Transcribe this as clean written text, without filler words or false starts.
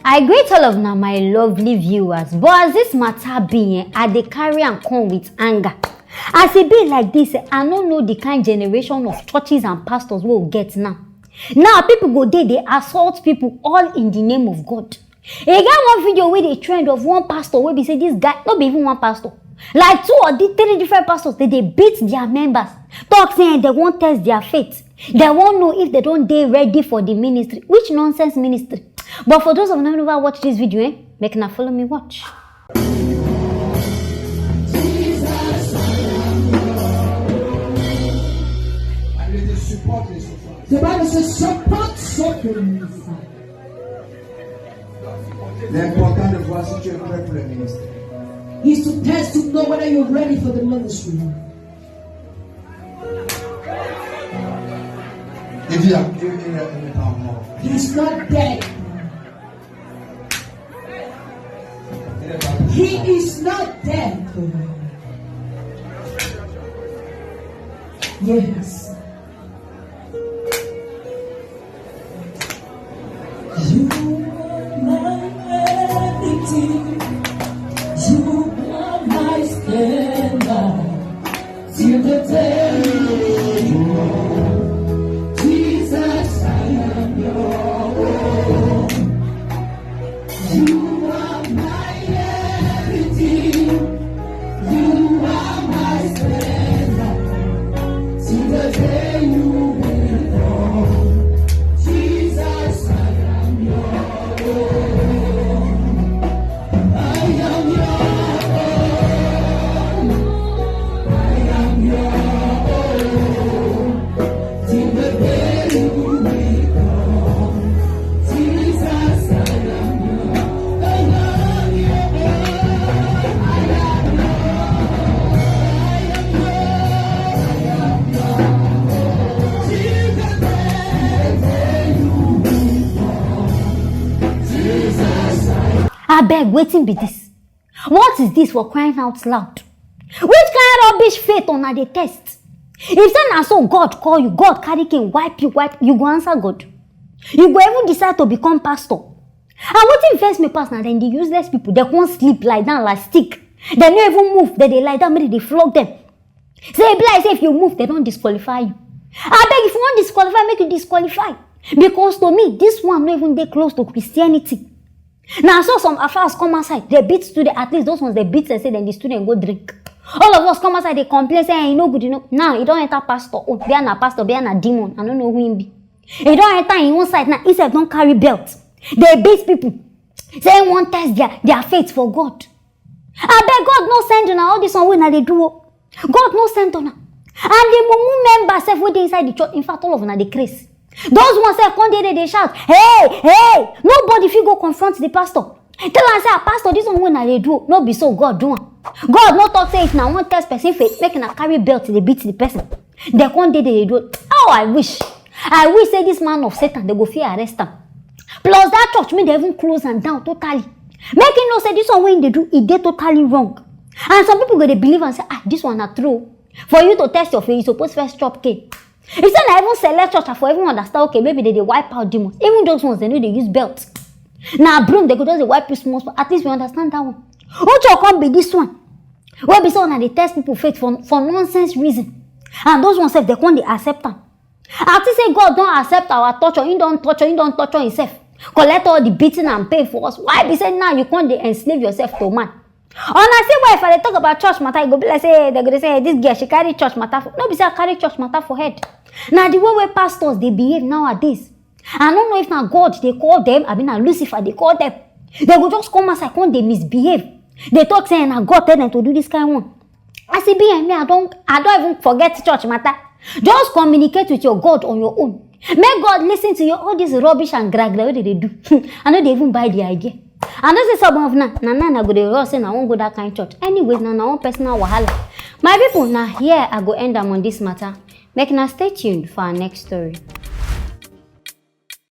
I greet all of now my lovely viewers, but as this matter be, I dey carry and come with anger. As it be like this, I don't know the kind generation of churches and pastors we will get now. Now people go there, they assault people all in the name of God. I got one video with a trend of one pastor where they say this guy, not even one pastor, like 2 or 3 different pastors, they beat their members, talk saying they won't test their faith. They won't know if they don't dey ready for the ministry. Which nonsense ministry? But for those of you who never watched this video, make na follow me watch. The Bible says support le ministère. L'important de voir si tu es prêt pour le ministère. Is to test to know whether you're ready for the ministry. He's not dead. He is not dead. Yes. You are my everything. You are my splendor. Till the day you are. Jesus, I am your own. You are my everything. You are my splendor. Till the day you will come. Jesus, I am your own. I am your own. I am your own. Till the day you will come. Jesus, I am your own. I am your own. I am your own. I am your own. Till the day you will come. Jesus, I beg, waiting be this. What is this for crying out loud? Which kind of rubbish faith on the test? If then and so God call you, God carry can wipe, you go answer God. You go even decide to become pastor. And what if first me pass now, then the useless people, they won't sleep, lie down like stick. They don't even move, they lie down, maybe they flog them. Say, say if you move, they don't disqualify you. I beg, if you want disqualify, make you disqualify. Because to me, this one not even dey close to Christianity. Now I saw some affairs come outside, they beat students, at least those ones they beat and say then the student go drink. All of us come outside, they complain, say, you know good, you know. Now he don't enter pastor, oh, be a pastor, be a demon, I don't know who him be. He don't enter in one side, now he said don't carry belt. They beat people, say he won't test their faith for God. I beg God no send you now, all this one when they do. God no send on. And the mumu members say when they inside the church, in fact all of them are the craze. Those ones say one day they shout, hey, nobody if you go confront the pastor. Tell them say, pastor, this one when they do, no be so God do. God no talk say if now one test person faith, make a carry belt they beat the person. They one day they do. Oh, I wish say this man of Satan they go fear arrest him. Plus that church may they even close and down totally. Making no say this one when they do it they totally wrong. And some people go they believe and say, this one not true. For you to test your faith, you supposed first chop cake. If say I even select church for everyone understand, okay, maybe they wipe out demons. Even those ones they know they use belts. Now broom they could just wipe you small, but at least we understand that one. What you come be this one? Where be so now they test people faith for nonsense reason. And those ones say they can't accept them. After say God don't accept our torture, he don't torture himself. Collect all the beating and pain for us. Why be saying now you can't enslave yourself to man? And I say why if I talk about church matter, go be like say they go say this girl she carry church matter for no be say I carry church matter for head. Now the way pastors they behave nowadays, I don't know if now God they call them, I mean now Lucifer they call them. They go just come as I can't they misbehave. They talk saying now God tell them to do this kind of one. I say behind me I don't even forget church matter. Just communicate with your God on your own. Make God listen to you all this rubbish and gragla what they do. I know they even buy the idea. And this is some of na go dey rush say I won't go that kind of church. Anyways, na one personal wahala. My people, now here I go end them on this matter. Make na stay tuned for our next story.